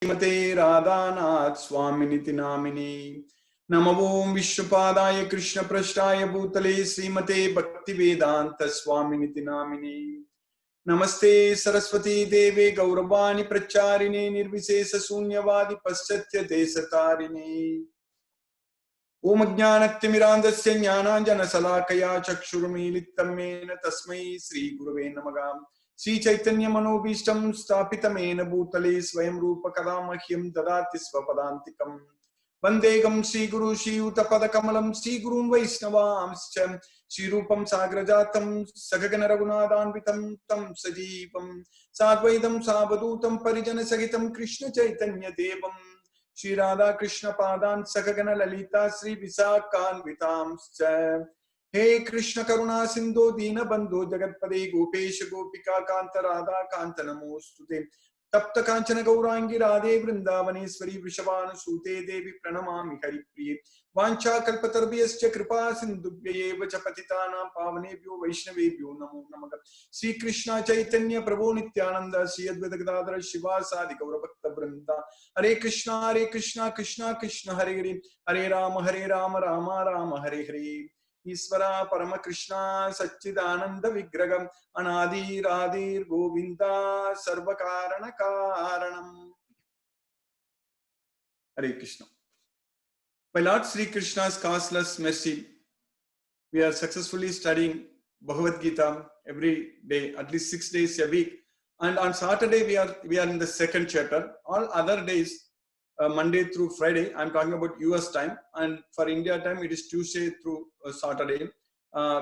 श्रीमते राधानाथ स्वामिनिति नामिनी। नमो ओं विष्णुपादाय कृष्णपृष्ठाय भूतले श्रीमते भक्तिवेदांत स्वामिनिति नामिनी। नमस्ते सरस्वती देवे गौरवाणी प्रचारिणे निर्विशेष शून्यवादी पश्चात्य देशतारिणे। ओम अज्ञानतिमिरान्धस्य ज्ञानाञ्जनशलाकया चक्षुरुन्मीलितं येन तस्मै श्रीगुरवे नमः। श्रीचैतन्यमनोभीष्टं स्थापितमेन भूतले स्वयं रूप कदा मह्यं ददाति स्वपदान्तिकम्। वन्देहं श्रीगुरु श्रीयुतपदकमलं श्रीगुरुं वैष्णवांश्च श्रीरूपं साग्रजातं सगगन रघुनाथान्वितं तं सजीवं साद्वैतं सावधूतं परिजनसहितं कृष्ण चैतन्य देवं श्री राधा कृष्ण पादान सखगण ललिता श्री विशाखान्वितांश्च। हे कृष्ण करुणा सिंधु दीन बंधु जगत्पदे गोपेश गोपिका कांत राधा कांत नमोस्तुते। तप्त कांचन गौरांगी राधे वृंदावनेश्वरी वृषभानुसूते देवी प्रणमामि हरिप्रिये। वाञ्छाकल्पतरुभ्यश्च कृपा सिन्धुभ्यैव च पतितानां पावनेभ्यो वैष्णवेभ्यो नमो नमः। श्री कृष्ण चैतन्य प्रभु नित्यानंद श्री अद्वैत गदाधर शिवासादि गौरभक्तवृंदा। हरे कृष्णा कृष्णा कृष्ण हरे हरे, हरे राम राम राम हरे हरे। ईश्वरा परम कृष्णा सच्चिदानंद विग्रहम अनादिरादिर गोविंदा सर्व कारण कारणम। हरे Krishna. By Lord Sri Krishna's causeless mercy, we are successfully studying Bhagavad Gita every day, at least 6 days a week. And on Saturday, we are in the second chapter. All other days, Monday through Friday, I'm talking about US time, and for India time, it is Tuesday through Saturday.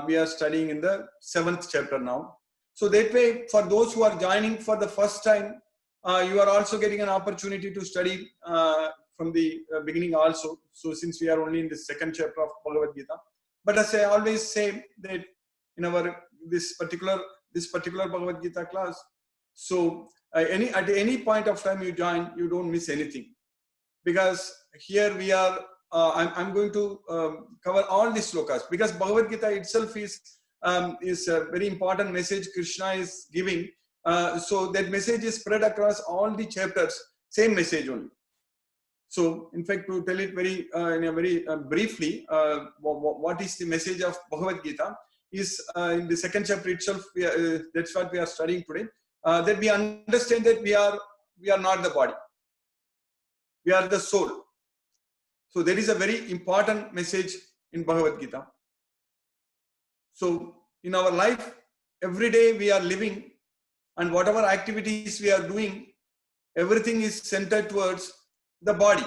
We are studying in the 7th chapter now. So that way, for those who are joining for the first time, you are also getting an opportunity to study from the beginning also. So since we are only in the second chapter of Bhagavad Gita, but as I always say that in our this particular Bhagavad Gita class, so at any point of time you join, you don't miss anything, because here we are. I'm going to cover all these slokas, because Bhagavad Gita itself is a very important message Krishna is giving. So that message is spread across all the chapters, same message only. So, in fact, to tell it very briefly, what is the message of Bhagavad Gita is in the second chapter itself. That's what we are studying today. That we understand that we are not the body, we are the soul. So there is a very important message in Bhagavad Gita. So in our life, every day we are living, and whatever activities we are doing, everything is centered towards the body.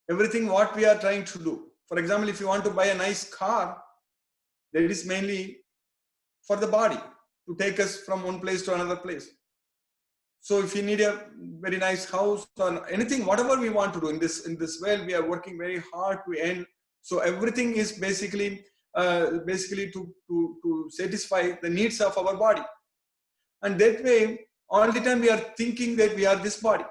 Everything what we are trying to do. For example, if you want to buy a nice car, that is mainly for the body, to take us from one place to another place. So if you need a very nice house or anything, whatever we want to do in this world, we are working very hard to earn. So everything is basically to satisfy the needs of our body. And that way, all the time we are thinking that we are this body.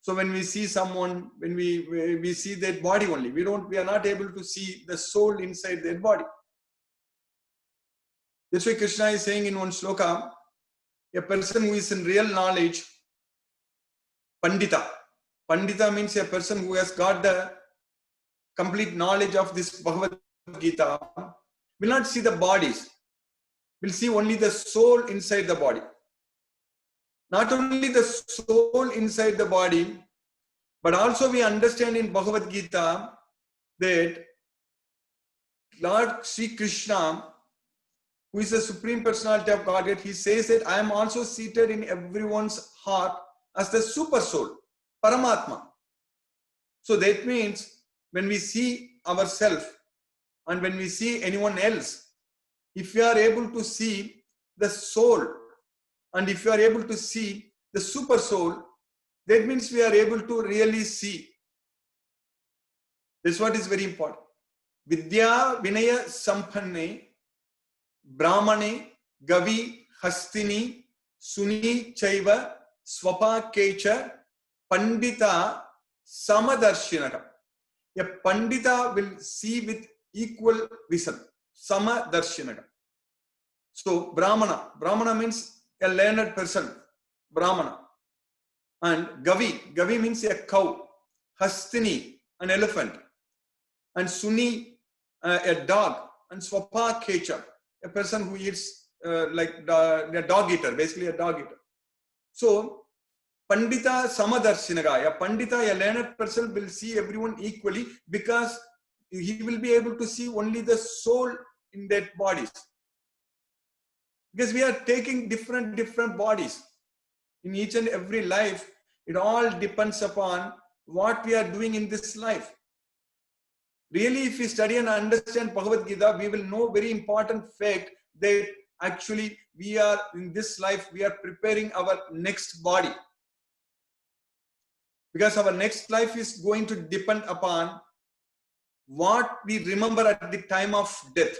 So when we see someone, when we see that body only, we are not able to see the soul inside that body. That's why Krishna is saying in one shloka, a person who is in real knowledge, Pandita. Pandita means a person who has got the complete knowledge of this Bhagavad Gita, will not see the bodies, will see only the soul inside the body. Not only the soul inside the body, but also we understand in Bhagavad Gita that Lord Sri Krishna, who is the Supreme Personality of Godhead, he says that I am also seated in everyone's heart as the super soul, Paramatma. So that means when we see ourselves and when we see anyone else, if we are able to see the soul and if you are able to see the super soul, that means we are able to really see. This is what is very important. Vidya Vinaya Sampanne Brahmane Gavi Hastini Suni Chaiva Swapa Kecha Pandita Samadarshinaga. A Pandita will see with equal vision. Samadarshinaga. So Brahmana means a learned person. Brahmana. And Gavi means a cow, Hastini, an elephant, and Suni, a dog, and Swapa Kecha, a person who eats a dog eater, basically a dog eater. So Pandita Samadarshinaga, a Pandita, a learned person will see everyone equally because he will be able to see only the soul in that bodies. Because we are taking different bodies in each and every life. It all depends upon what we are doing in this life. Really, if we study and understand Bhagavad Gita, we will know very important fact that actually we are in this life, we are preparing our next body. Because our next life is going to depend upon what we remember at the time of death.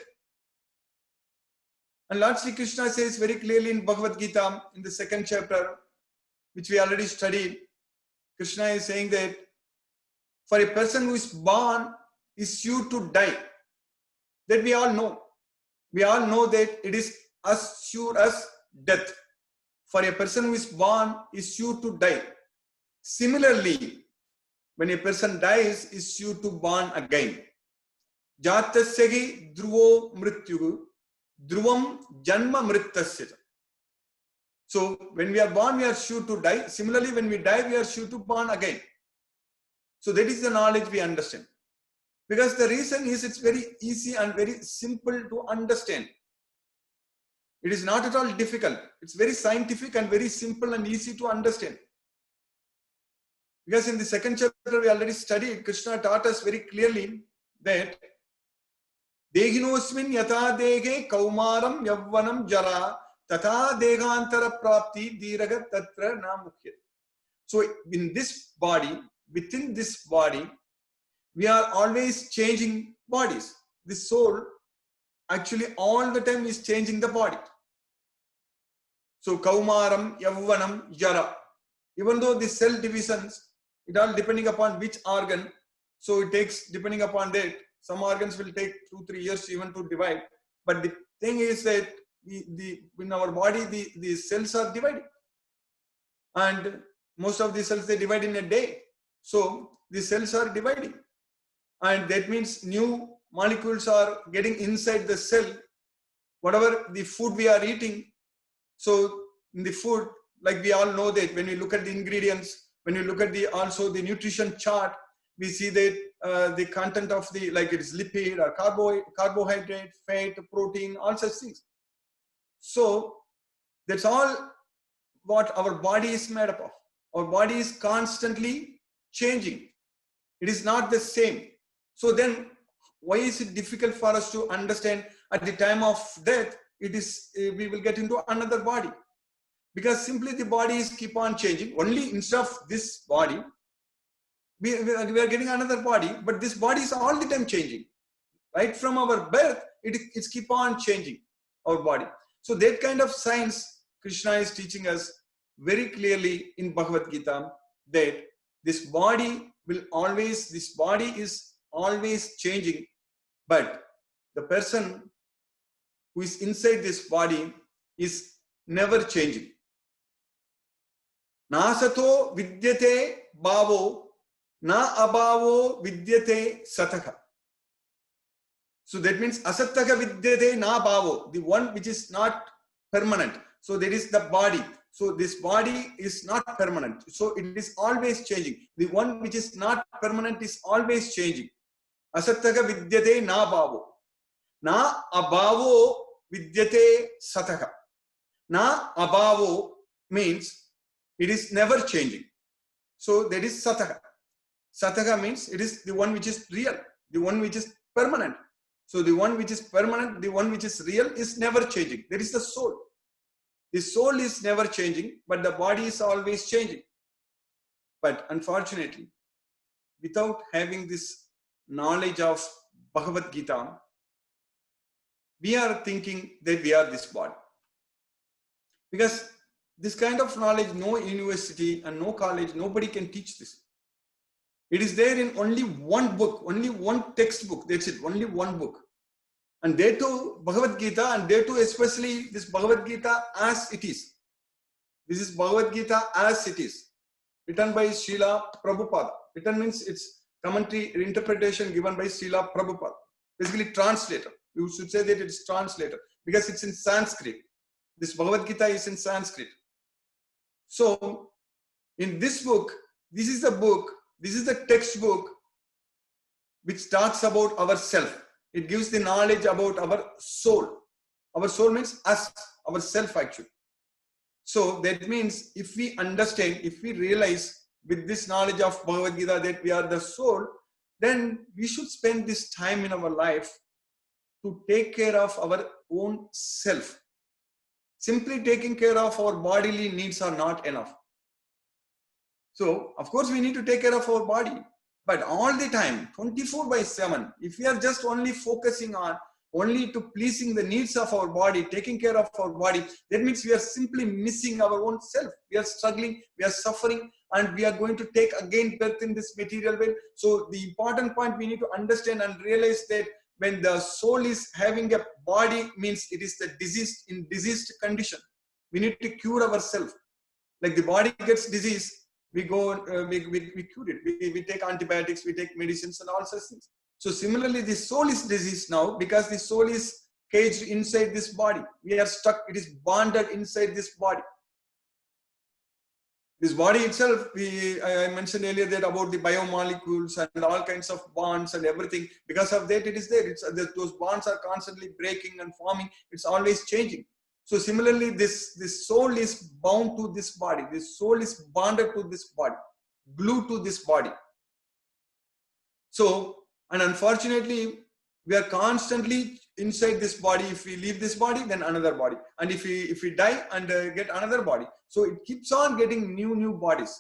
And Lord Sri Krishna says very clearly in Bhagavad Gita, in the 2nd chapter, which we already studied, Krishna is saying that for a person who is born is sure to die. That we all know. We all know that it is as sure as death. For a person who is born is sure to die. Similarly, when a person dies, is sure to born again. Jatasyagi dhruvo mrityugu, dhruvam janma mrittasya. So when we are born, we are sure to die. Similarly, when we die, we are sure to born again. So that is the knowledge we understand. Because the reason is it's very easy and very simple to understand. It is not at all difficult. It's very scientific and very simple and easy to understand. Because in the 2nd chapter we already studied, Krishna taught us very clearly that Dehinosmin yata dege kaumaram yavvanam jara tata degantara prapti diraga tatra na mukhyate. So in this body, within this body, we are always changing bodies. The soul actually all the time is changing the body. So kaumaram yavvanam jara. Even though the cell divisions, it all depending upon which organ, so it takes, depending upon that, some organs will take 2-3 years even to divide. But the thing is that in our body, the cells are dividing. And most of the cells, they divide in a day. So the cells are dividing. And that means new molecules are getting inside the cell. Whatever the food we are eating, so in the food, like we all know that when we look at the ingredients, when you look at also the nutrition chart, we see that the content of the, like it is lipid or carbohydrate, fat, protein, all such things. So that's all what our body is made up of. Our body is constantly changing. It is not the same. So then why is it difficult for us to understand at the time of death, it is, we will get into another body? Because simply the body is keep on changing. Only instead of this body, we are getting another body, but this body is all the time changing. Right from our birth, it's keep on changing our body. So that kind of science, Krishna is teaching us very clearly in Bhagavad Gita, that this body is always changing, but the person who is inside this body is never changing. Nasato vidyate bhavo, na abhavo vidyate sataka. So that means asataka vidyate na bhavo, the one which is not permanent. So that is the body. So this body is not permanent. So it is always changing. The one which is not permanent is always changing. Asataka vidyate na bhavo. Na abhavo vidyate sataka. Na abhavo means it is never changing. So that is sataka. Sataka means it is the one which is real, the one which is permanent. So the one which is permanent, the one which is real is never changing. That is the soul. The soul is never changing, but the body is always changing. But unfortunately, without having this knowledge of Bhagavad Gita, we are thinking that we are this body. Because this kind of knowledge, no university and no college, nobody can teach this. It is there in only one book, only one textbook. That's it, only one book. And they too, Bhagavad Gita, and they too, especially this Bhagavad Gita as it is. This is Bhagavad Gita as it is. written by Srila Prabhupada. Written means it's commentary interpretation given by Srila Prabhupada. Basically translator. You should say that it's translator because it's in Sanskrit. This Bhagavad Gita is in Sanskrit. So in this book, this is the textbook which talks about ourself. It gives the knowledge about our soul. Our soul means us, ourself actually. So that means if we understand, if we realize with this knowledge of Bhagavad Gita that we are the soul, then we should spend this time in our life to take care of our own self. Simply taking care of our bodily needs are not enough. So, of course, we need to take care of our body, but all the time, 24/7, if we are just only focusing on only to pleasing the needs of our body, taking care of our body, that means we are simply missing our own self. We are struggling, we are suffering, and we are going to take again birth in this material world. So the important point we need to understand and realize that when the soul is having a body, means it is the diseased condition. We need to cure ourselves. Like the body gets disease, we go, we cure it. We take antibiotics, we take medicines and all such things. So similarly, the soul is diseased now because the soul is caged inside this body. We are stuck, it is bonded inside this body. This body itself, I mentioned earlier that about the biomolecules and all kinds of bonds and everything. Because of that, it is there. Those bonds are constantly breaking and forming. It's always changing. So similarly, this soul is bound to this body. This soul is bonded to this body, glued to this body. So, and unfortunately, we are constantly inside this body. If we leave this body, then another body. And if we die and get another body. So it keeps on getting new bodies.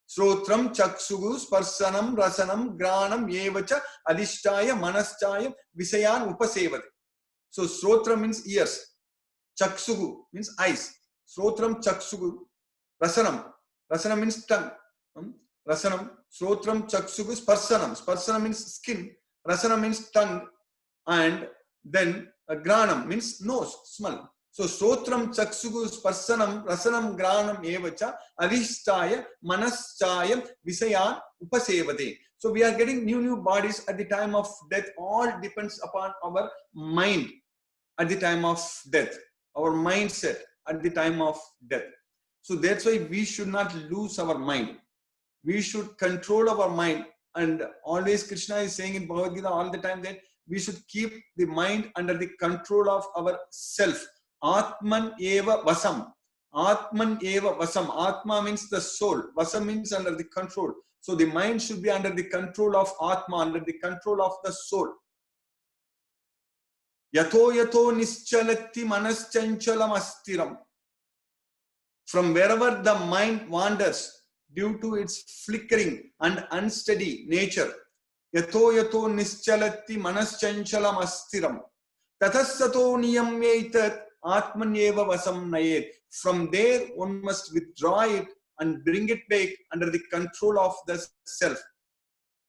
Srotram, Chaksugu, Sparsanam, Rasanam, Granam, Yevacha, Adhishtaya, Manaschaya, Visayan, Upasevate. So Srotra means ears. Chaksugu means eyes. Srotram, Chaksugu. Rasanam. Rasanam means tongue. Rasanam. Srotram, Chaksugu, Sparsanam. Sparsanam means skin. Rasanam means tongue. And then Granam means nose, smell. So Srotram, Chaksugu, Sparsanam, Rasanam, Granam, Evacha, Adhishtaya, Manaschaya, Visayan, Upasevate. So we are getting new bodies at the time of death. All depends upon our mind at the time of death. Our mindset at the time of death. So that's why we should not lose our mind. We should control our mind. And always Krishna is saying in Bhagavad Gita all the time that we should keep the mind under the control of our self. Atman eva vasam. Atman eva vasam. Atma means the soul. Vasam means under the control. So the mind should be under the control of Atma, under the control of the soul. Yato yato nischalati manaschanchalam astiram. From wherever the mind wanders due to its flickering and unsteady nature, yato yato nischalati manaschanchalam astiram. Tathasato niyamyaitat atmanyeva vasam nayet. From there, one must withdraw it and bring it back under the control of the self.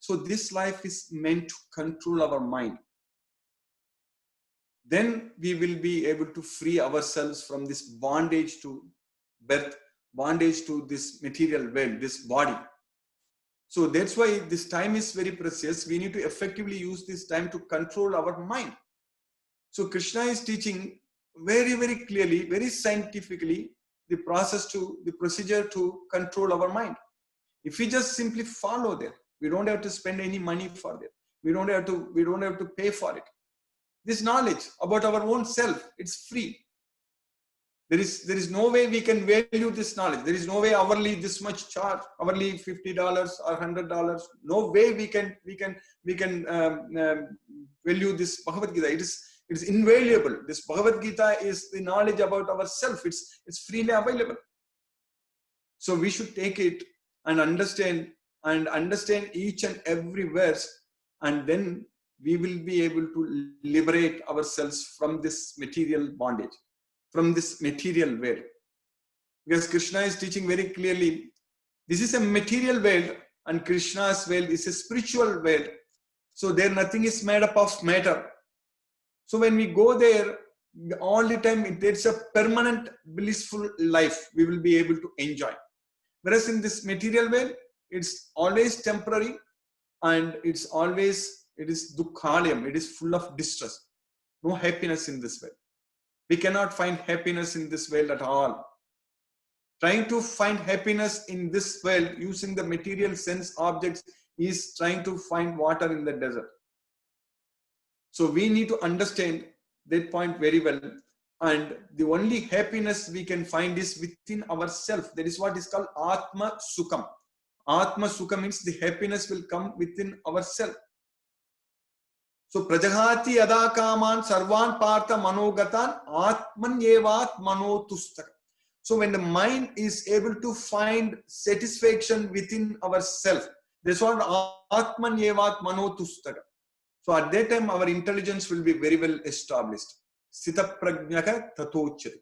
So this life is meant to control our mind. Then we will be able to free ourselves from this bondage to birth, bondage to this material world, this body. So that's why this time is very precious. We need to effectively use this time to control our mind. So Krishna is teaching very, very clearly, very scientifically, the procedure to control our mind. If we just simply follow that, we don't have to spend any money for that. We don't have to pay for it. This knowledge about our own self, it's free. There is no way we can value this knowledge. There is no way hourly this much charge, hourly $50 or $100. No way we can value this Bhagavad Gita. It is invaluable. This Bhagavad Gita is the knowledge about ourself. It's freely available. So we should take it and understand each and every verse, and then we will be able to liberate ourselves from this material bondage, from this material world. Because Krishna is teaching very clearly, this is a material world and Krishna's world is a spiritual world. So there nothing is made up of matter. So when we go there, all the time, it's a permanent blissful life we will be able to enjoy. Whereas in this material world, it's always temporary, and it is dukkhalayam. It is full of distress. No happiness in this world. We cannot find happiness in this world at all. Trying to find happiness in this world using the material sense objects is trying to find water in the desert. So we need to understand that point very well. And the only happiness we can find is within ourselves. That is what is called Atma Sukham. Atma Sukha means the happiness will come within ourselves. So Prajahati Yada Kaman Sarvan Partha Manogatan Atman Yevat Manotustaka. So when the mind is able to find satisfaction within ourselves, that's what Atman Yevat Manotustaka. So at that time, our intelligence will be very well established. Sthita Prajnaka Tatochyati.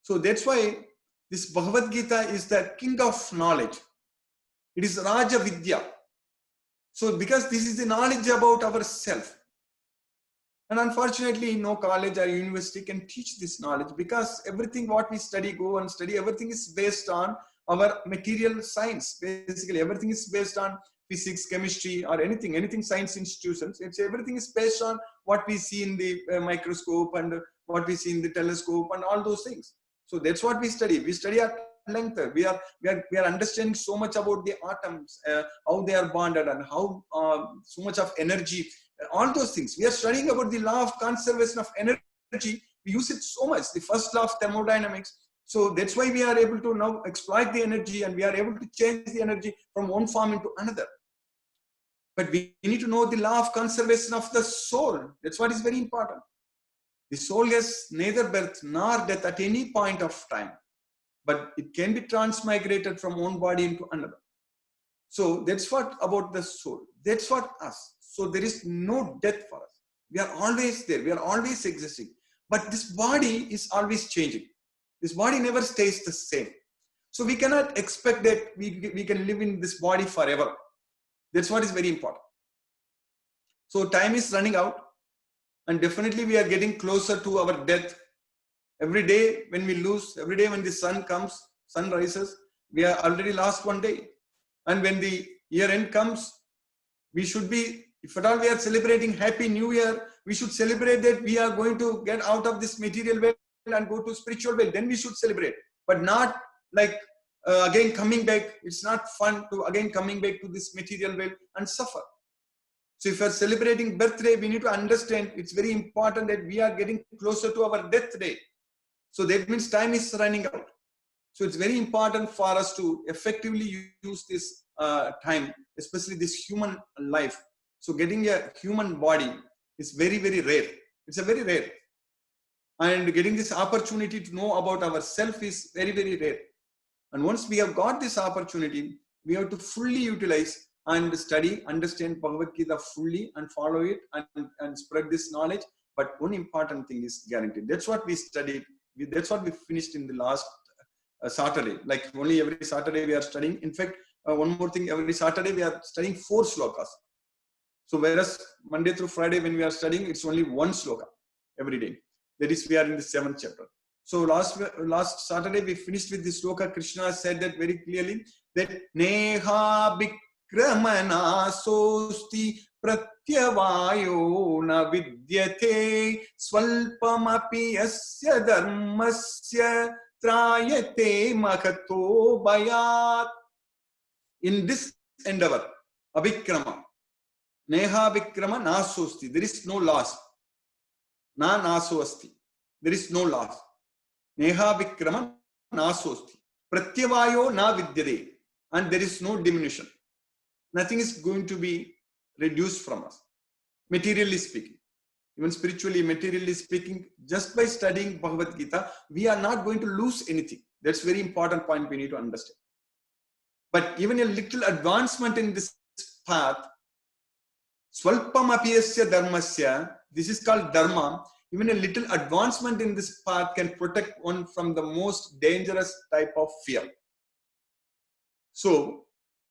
So that's why this Bhagavad Gita is the king of knowledge. It is Raja Vidya. So because this is the knowledge about ourselves. And unfortunately, no college or university can teach this knowledge, because everything what we study, go and study, everything is based on our material science. Basically, everything is based on physics, chemistry, or anything science institutions. Everything is based on what we see in the microscope and what we see in the telescope and all those things. So that's what we study. We study at length. We are understanding so much about the atoms, how they are bonded, and how so much of energy, all those things. We are studying about the law of conservation of energy. We use it so much, the first law of thermodynamics. So that's why we are able to now exploit the energy, and we are able to change the energy from one form into another. But we need to know the law of conservation of the soul. That's what is very important. The soul has neither birth nor death at any point of time, but it can be transmigrated from one body into another. So that's what about the soul. That's what us. So there is no death for us. We are always there. We are always existing. But this body is always changing. This body never stays the same. So we cannot expect that we can live in this body forever. That's what is very important. So time is running out, and definitely we are getting closer to our death. Every day when we lose, every day when the sun rises, we are already lost one day. And when the year end comes, we should be, if at all we are celebrating Happy New Year, we should celebrate that we are going to get out of this material world and go to spiritual world. Then we should celebrate, but not like again coming back. It's not fun to again coming back to this material world and suffer. So if we are celebrating birthday, we need to understand it's very important that we are getting closer to our death day. So that means time is running out. So it's very important for us to effectively use this time, especially this human life. So getting a human body is very, very rare. It's a very rare. And getting this opportunity to know about ourselves is very, very rare. And once we have got this opportunity, we have to fully utilize and study, understand Bhagavad Gita fully and follow it and spread this knowledge. But one important thing is guaranteed. That's what we studied. That's what we finished in the last Saturday. Like only every Saturday we are studying. In fact, one more thing, every Saturday we are studying 4 slokas. So whereas Monday through Friday when we are studying, it's only 1 sloka every day. That is, we are in the 7th chapter. So last Saturday we finished with this sloka. Krishna said that very clearly, that Neha Bikramana Sosti Pratyavayo na vidyate Swalpamapi Asya Dharmasya Trayate Makato Bayat. In this endeavor, Abhikrama, Neha Vikrama Nasosti, there is no loss. Na Nasoasti, there is no loss. Neha Vikrama Nasosti, Pratyavayo na vidyate, and there is no diminution. Nothing is going to be reduced from us, materially speaking. Even spiritually, materially speaking, just by studying Bhagavad Gita, we are not going to lose anything. That's a very important point we need to understand. But even a little advancement in this path, Swalpam apiyasya dharmasya, this is called dharma. Even a little advancement in this path can protect one from the most dangerous type of fear. So,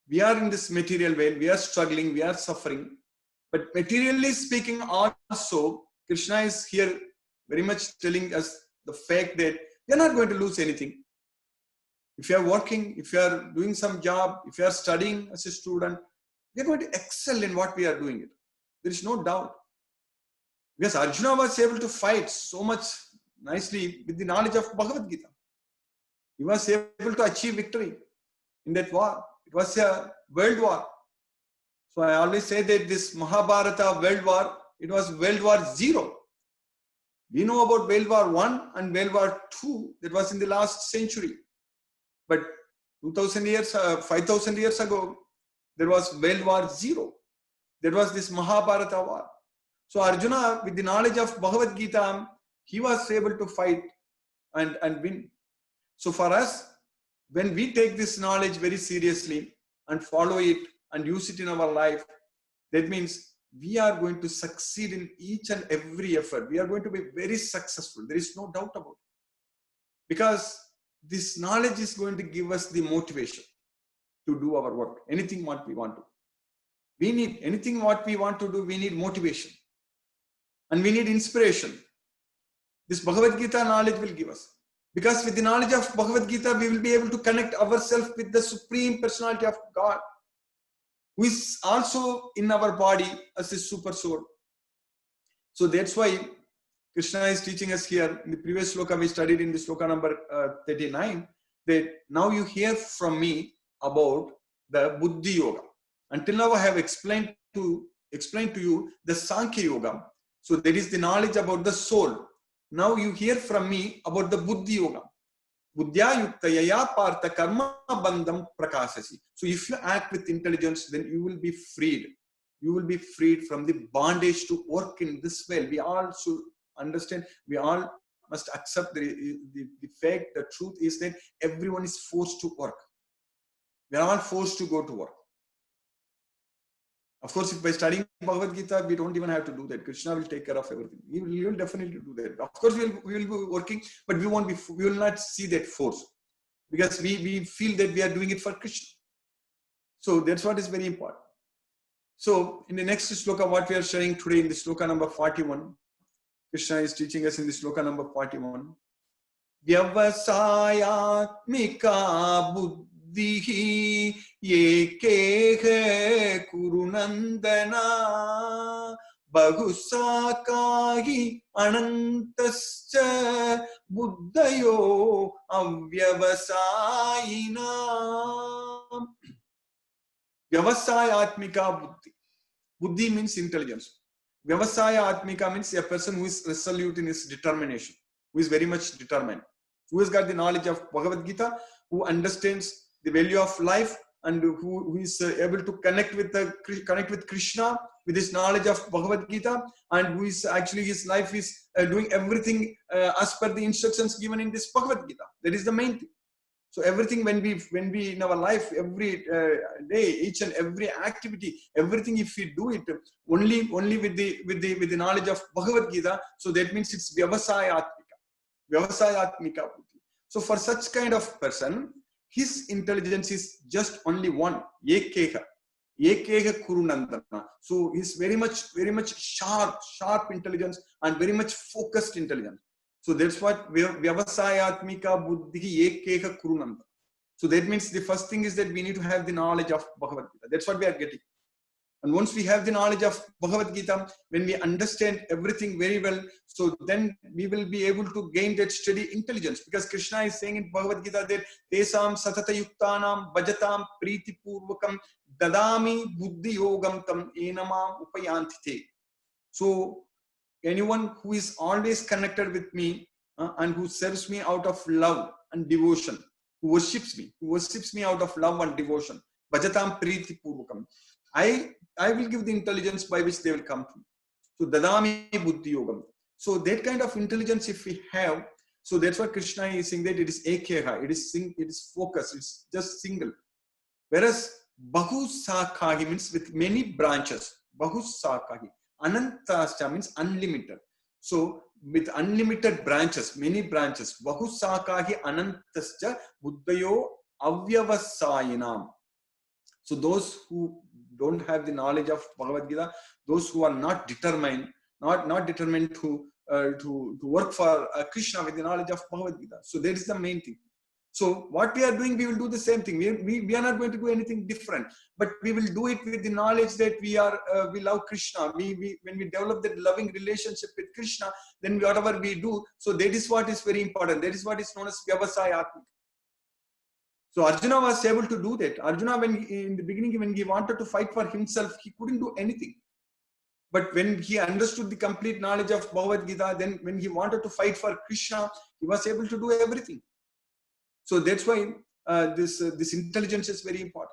we are in this material world, we are struggling, we are suffering. But materially speaking also, Krishna is here very much telling us the fact that we are not going to lose anything. if you are working, if you are doing some job, if you are studying as a student, we are going to excel in what we are doing. There is no doubt. Because Arjuna was able to fight so much nicely with the knowledge of Bhagavad Gita. He was able to achieve victory in that war. It was a world war. So I always say that this Mahabharata world war, it was World War Zero. We know about World War I and World War II. That was in the last century. But 2000 years, 5000 years ago, there was World War Zero. There was this Mahabharata war. So Arjuna, with the knowledge of Bhagavad Gita, he was able to fight and win. So for us, when we take this knowledge very seriously and follow it and use it in our life, that means we are going to succeed in each and every effort. We are going to be very successful. There is no doubt about it. Because this knowledge is going to give us the motivation to do our work, anything what we want to. We need anything what we want to do, we need motivation. And we need inspiration. This Bhagavad Gita knowledge will give us. Because with the knowledge of Bhagavad Gita, we will be able to connect ourselves with the Supreme Personality of God, who is also in our body as a super soul. So that's why Krishna is teaching us here. In the previous sloka we studied, in the sloka number 39, that now you hear from me about the Buddhi Yoga. Until now I have explained to you the Sankhya Yoga. So that is the knowledge about the soul. Now you hear from me about the Buddhi Yoga. Buddhya yukta yaya partha karma bandham prakasasi. So if you act with intelligence, then you will be freed. You will be freed from the bondage to work in this way. We all should understand, we all must accept the fact, the truth is that everyone is forced to work. We are all forced to go to work. Of course, if by studying Bhagavad Gita, we don't even have to do that. Krishna will take care of everything. He will definitely do that. Of course, we will be working, but we will not see that force, because we feel that we are doing it for Krishna. So that's what is very important. So in the next sloka, what we are sharing today, in the sloka number 41, Krishna is teaching us in the sloka number 41. Vyavasayatmika buddhihi yekehe kurunandana bahusakahi anantascha buddhayo avyavasayina. Vyavasaya Atmika Buddhi. Buddhi means intelligence. Vyavasaya Atmika means a person who is resolute in his determination, who is very much determined, who has got the knowledge of Bhagavad Gita, who understands the value of life, and who is able to connect with Krishna with his knowledge of Bhagavad Gita, and who is actually, his life is doing everything as per the instructions given in this Bhagavad Gita. That is the main thing. So everything, when we in our life, every day, each and every activity, everything, if we do it only with the knowledge of Bhagavad Gita, so that means it's Vyavasayatmika Buddhi. So for such kind of person, his intelligence is just only one, Yekeha Kurunandana. So he's very much sharp intelligence and very much focused intelligence. So that's what Vyavasayatmika Buddhi Yekeha Kurunanda. So that means the first thing is that we need to have the knowledge of Bhagavad Gita. That's what we are getting. And once we have the knowledge of Bhagavad Gita, when we understand everything very well, so then we will be able to gain that steady intelligence. Because Krishna is saying in Bhagavad Gita that Tesam Satata Yuktanam Bhajatam Priti Purvakam Dadami Buddhi Yogam Tam Enamam Upayantite. So anyone who is always connected with me and who serves me out of love and devotion, who worships me out of love and devotion, Bhajatam Priti Purvakam, I will give the intelligence by which they will come to me. So Dadami Buddhi Yogam. So that kind of intelligence, if we have, so that's what Krishna is saying, that it is Ekeha, it is focused, it's just single. Whereas Bahusakahi means with many branches. Bahusakahi. Anantascha means unlimited. So with unlimited branches, many branches. Bahusakahi anantascha buddhayo avyavasayinam. So those who don't have the knowledge of Bhagavad Gita, those who are not determined, not determined to work for Krishna with the knowledge of Bhagavad Gita. So that is the main thing. So what we are doing, we will do the same thing. We are not going to do anything different, but we will do it with the knowledge that we love Krishna. When we develop that loving relationship with Krishna, then whatever we do, so that is what is very important. That is what is known as Vyavasaya Atmika. So Arjuna was able to do that. Arjuna, in the beginning, when he wanted to fight for himself, he couldn't do anything. But when he understood the complete knowledge of Bhagavad Gita, then when he wanted to fight for Krishna, he was able to do everything. So that's why this intelligence is very important.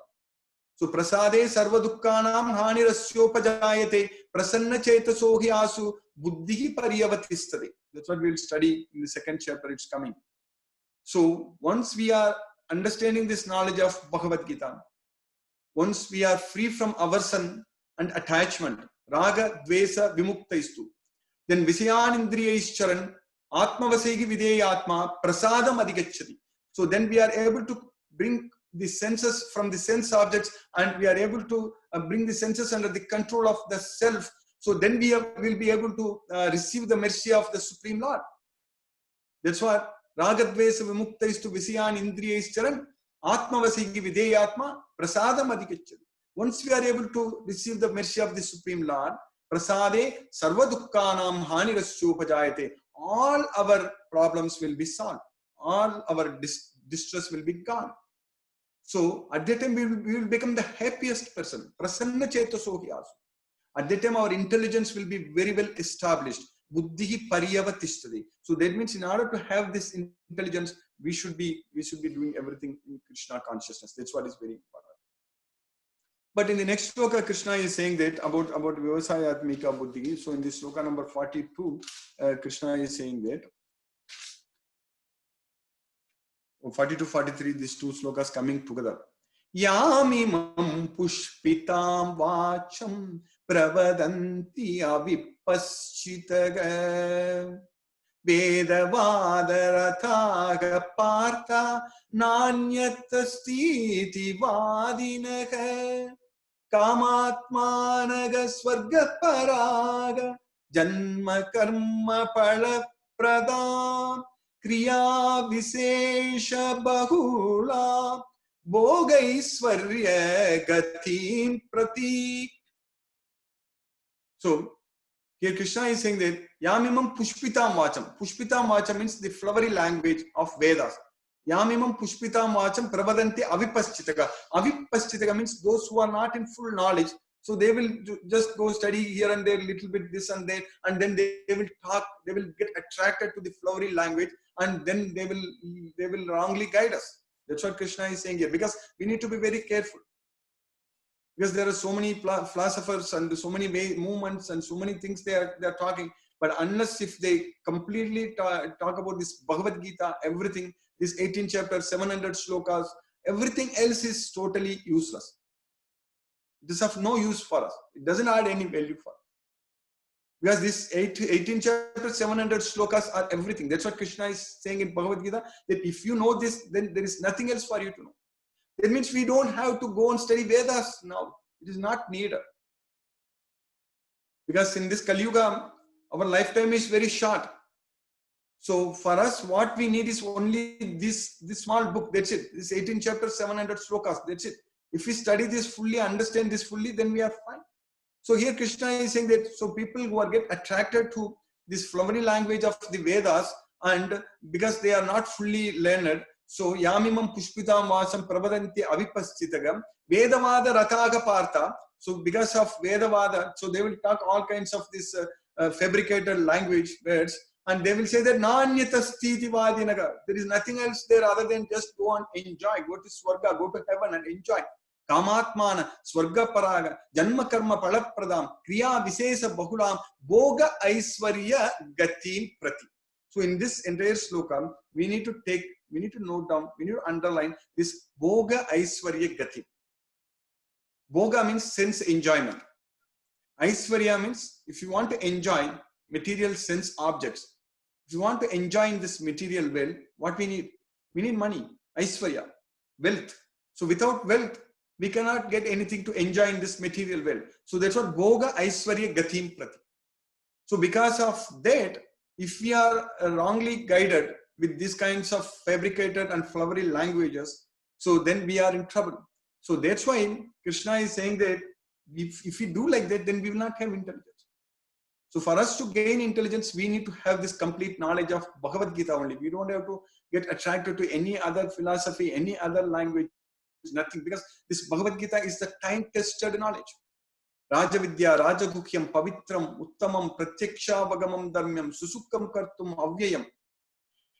So prasade sarva dukkhanam hanirasyopajayate prasanna chetaso hyasu buddhi paryavatistade. That's what we'll study in the second chapter. It's coming. So once we are understanding this knowledge of Bhagavad Gita, once we are free from aversion and attachment, raga, dvesa, vimuktaistu, then visayan indriyaischaran, atmavasegi videyatma, prasadam adhigacchati. So then we are able to bring the senses from the sense objects, and we are able to bring the senses under the control of the self. So then we will be able to receive the mercy of the Supreme Lord. That's what Ragadvesa Vimuktais to Visyan Indriyaischaran Atmavasigi Videyatma Prasadam Adhikachari. Once we are able to receive the mercy of the Supreme Lord, Prasade Sarva Dukkhanam Hanirasyopajayate, all our problems will be solved. All our distress will be gone. So at that time we will become the happiest person. Prasanna chetaso hyasu. At that time our intelligence will be very well established. Buddhi paryavatistade. So that means in order to have this intelligence, we should be doing everything in Krishna consciousness. That's what is very important. But in the next sloka, Krishna is saying that about Vyavasaya Atmika Buddhi. So in this sloka number 42, Krishna is saying that 42-43, these two slokas coming together. Yamimam pushpitam vacham pravadanti avipaschitaga vedavadarathaga partha nanyatastiti vadinaga kamatmanaga swarga paraga janma karma pala pradam Kriya Visesha Bahula Bhogaisvarya Gatim Pratik. So here Krishna is saying that Yamimam Pushpitam Vacham. Pushpitam Vacham means the flowery language of Vedas. Yamimam Pushpitam Vacham Pravadanti Avipaschitaga. Avipaschitaga means those who are not in full knowledge. So they will just go study here and there, little bit this and that, and then they will talk, they will get attracted to the flowery language, and then they will wrongly guide us. That's what Krishna is saying here, because we need to be very careful. Because there are so many philosophers and so many movements and so many things they are talking, but unless if they completely talk about this Bhagavad Gita, everything, this 18 chapters, 700 slokas, everything else is totally useless. It is of no use for us. It doesn't add any value for us. Because this 18 chapters, 700 slokas are everything. That's what Krishna is saying in Bhagavad Gita, that if you know this, then there is nothing else for you to know. That means we don't have to go and study Vedas now. It is not needed. Because in this Kali Yuga, our lifetime is very short. So for us, what we need is only this small book. That's it. This 18 chapters, 700 slokas. That's it. If we study this fully, understand this fully, then we are fine. So here Krishna is saying that so people who are get attracted to this flowery language of the Vedas, and because they are not fully learned, so Yamimam Pushpitam Vasam Pravadanti Avipaschitagam Vedavada Rathaga Partha. So because of Vedavada, so they will talk all kinds of this fabricated language words, and they will say that Nanyata Sthiti Vadinaga. There is nothing else there other than just go and enjoy, go to Swarga, go to heaven and enjoy. Kamatmana, Swarga Paraga, Janma Karma Palapradam, Kriya Visesa Bahulam, Bhoga Aiswarya Gatim Prati. So in this entire sloka, we need to note down, we need to underline this Bhoga Aiswarya Gatim. Bhoga means sense enjoyment. Aiswarya means if you want to enjoy material sense objects, if you want to enjoy in this material world, what we need? We need money, Aiswarya, wealth. So without wealth, we cannot get anything to enjoy in this material world. So that's what Bhoga Aiswarya Gatim Prati. So because of that, if we are wrongly guided, with these kinds of fabricated and flowery languages, so then we are in trouble. So that's why Krishna is saying that if we do like that, then we will not have intelligence. So for us to gain intelligence, we need to have this complete knowledge of Bhagavad Gita only. We don't have to get attracted to any other philosophy, any other language, nothing, because this Bhagavad Gita is the time-tested knowledge. Rajavidya, Rajaguhyam, Pavitram, Uttamam, Pratyaksha, Vagamam, Dharmyam, Susukkam Kartum, Avyayam.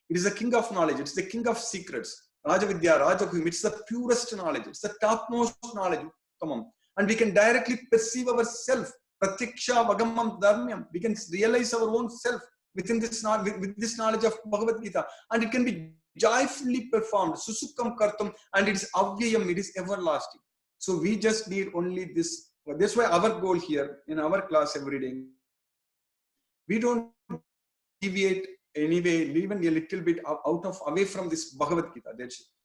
It is the king of knowledge. It's the king of secrets. Rajavidya, Rajaguhyam, it's the purest knowledge. It's the topmost knowledge. Uttamam. And we can directly perceive ourselves. Pratyaksha, Vagamam, Dharmyam. We can realize our own self within this with this knowledge of Bhagavad Gita. And it can be joyfully performed. Susukkam Kartum. And it is Avyayam. It is everlasting. So we just need only this. That's why our goal here in our class every day, we don't deviate anyway, even a little bit away from this Bhagavad Gita.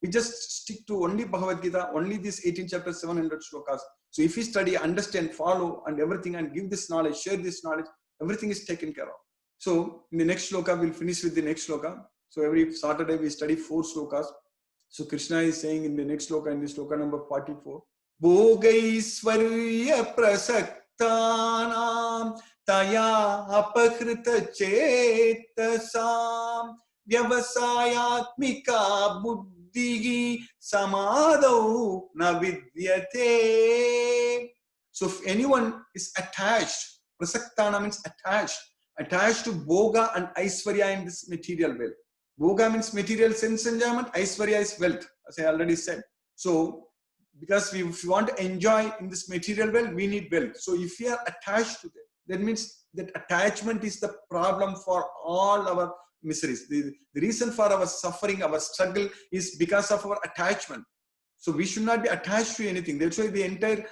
We just stick to only Bhagavad Gita, only this 18 chapters, 700 shlokas. So if we study, understand, follow, and everything, and give this knowledge, share this knowledge, everything is taken care of. So in the next shloka, we'll finish with the next shloka. So every Saturday we study 4 shlokas. So Krishna is saying in the next shloka, in the shloka number 44, Bhogaisvarya prasaktanam taya apakrita chetasam vyavasayatmika buddhi samadau na vidyate. So if anyone is attached, prasaktana means attached to Bhoga and Aisvarya in this material world. Bhoga means material sense enjoyment, Aisvarya is wealth, as I already said. So because if we want to enjoy in this material world, we need wealth. So if we are attached to that, that means that attachment is the problem for all our miseries. The reason for our suffering, our struggle is because of our attachment. So we should not be attached to anything. That's why the entire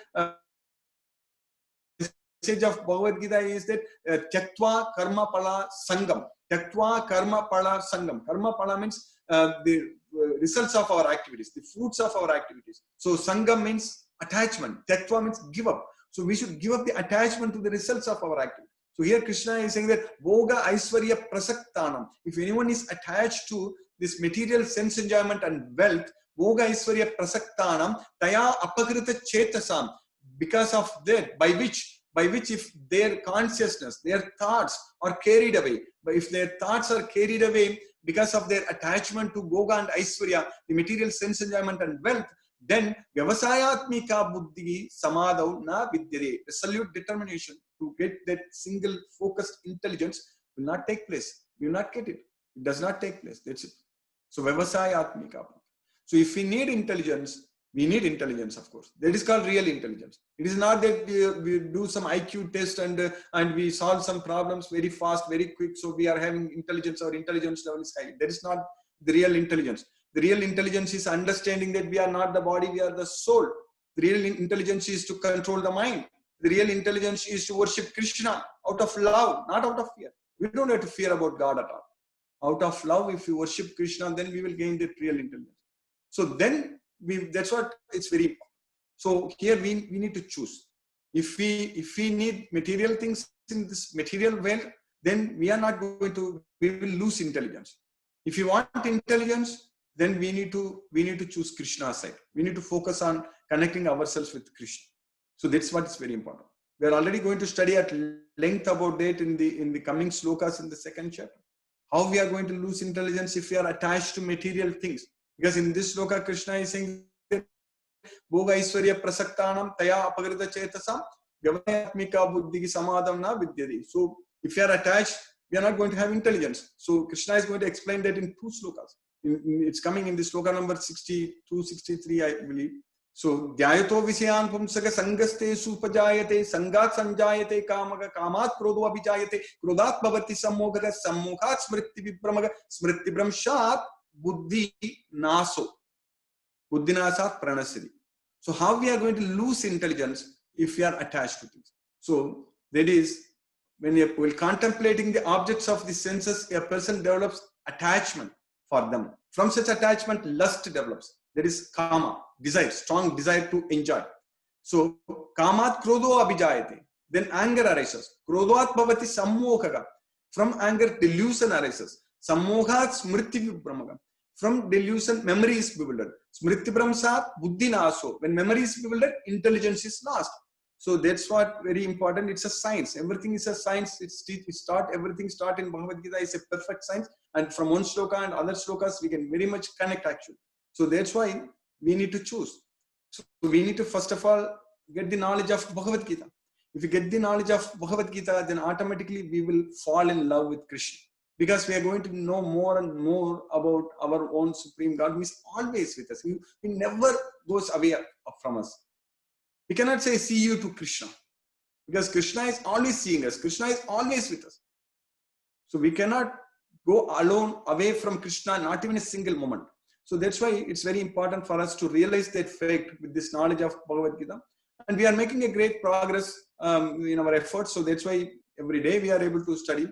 message of Bhagavad Gita is that Tyaktva Karma Pala Sangam. Tyaktva Karma Pala Sangam. Karma Pala means the results of our activities, the fruits of our activities. So Sangam means attachment. Tyaktva means give up. So we should give up the attachment to the results of our activities. So here Krishna is saying that Bhoga Aisvarya Prasaktanam. If anyone is attached to this material sense enjoyment and wealth, Bhoga Aisvarya Prasaktanam Taya Apakrita Chetasam. Because of that, by which if their consciousness, their thoughts are carried away, but if their thoughts are carried away because of their attachment to Bhoga and Aisvarya, the material sense enjoyment and wealth, then Vyavasayatmika Buddhi Samadau Na Vidyate. Resolute determination to get that single focused intelligence will not take place. We will not get it. It does not take place. That's it. So Vyavasayatmika. So if we need intelligence, we need intelligence, of course. That is called real intelligence. It is not that we do some IQ test and we solve some problems very fast, very quick. So we are having intelligence, our intelligence level is high. That is not the real intelligence. The real intelligence is understanding that we are not the body, we are the soul. The real intelligence is to control the mind. The real intelligence is to worship Krishna out of love, not out of fear. We don't have to fear about God at all. Out of love, if we worship Krishna, then we will gain that real intelligence. So then, that's what it's very important. So here we need to choose. If we need material things in this material world, then we will lose intelligence. If you want intelligence, then we need to choose Krishna's side. We need to focus on connecting ourselves with Krishna. So that's what is very important. We are already going to study at length about that in the coming slokas in the second chapter. How we are going to lose intelligence if we are attached to material things. Because in this sloka, Krishna is saying that Bhoga Aisvarya Prasaktanam Taya Apagrita Chetasam Vyavayatmika Buddhi Samadam Na Vidyate. So if you are attached, we are not going to have intelligence. So Krishna is going to explain that in 2 slokas. It's coming in the sloka number 62, 63, I believe. So Dhyayato Vishayan Pumsaka Sangaste Supajayate Sangat Sanjayate Kamaga Kamat Krodho Abhijayate Krodhat Bhavati Sammokha Sammokhat Smriti Vibramaga Smriti Bramshat Buddhi Naso. Buddhi Nasat Pranasiri. So how we are going to lose intelligence if we are attached to things? So that is, when while contemplating the objects of the senses, a person develops attachment for them. From such attachment, lust develops. That is kama, desire, strong desire to enjoy. So kamat krodho abhijayate. Then anger arises. Krodhat bhavati sammokha. From anger, delusion arises. Sammohat smriti vibramagam. From delusion, memory is bewildered. Smriti bramsat buddhi naso. When memory is bewildered, intelligence is lost. So that's what very important. It's a science. Everything is a science. Everything start in Bhagavad Gita is a perfect science. And from one shloka and other shlokas, we can very much connect actually. So that's why we need to choose. So we need to first of all get the knowledge of Bhagavad Gita. If you get the knowledge of Bhagavad Gita, then automatically we will fall in love with Krishna. Because we are going to know more and more about our own Supreme God, who is always with us. He never goes away from us. We cannot say see you to Krishna, because Krishna is always seeing us. Krishna is always with us. So we cannot go alone away from Krishna, not even a single moment. So that's why it's very important for us to realize that fact with this knowledge of Bhagavad Gita. And we are making a great progress in our efforts. So that's why every day we are able to study,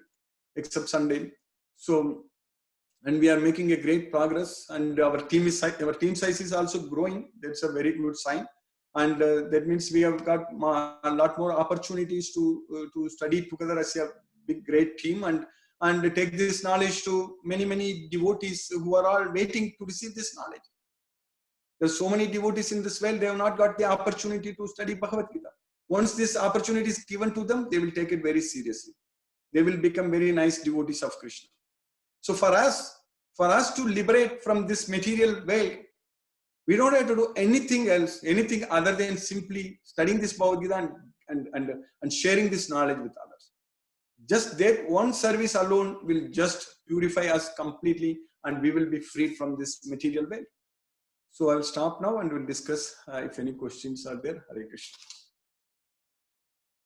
except Sunday. So, and we are making a great progress, and our team size is also growing. That's a very good sign. And that means we have got a lot more opportunities to study together as a big, great team, and take this knowledge to many devotees who are all waiting to receive this knowledge. There's so many devotees in this world, they have not got the opportunity to study Bhagavad Gita. Once this opportunity is given to them, they will take it very seriously. They will become very nice devotees of Krishna. So for us to liberate from this material world, we don't have to do anything else, anything other than simply studying this Bhagavad Gita and sharing this knowledge with others. Just that one service alone will just purify us completely, and we will be freed from this material world. So I will stop now and we'll discuss if any questions are there. Hare Krishna.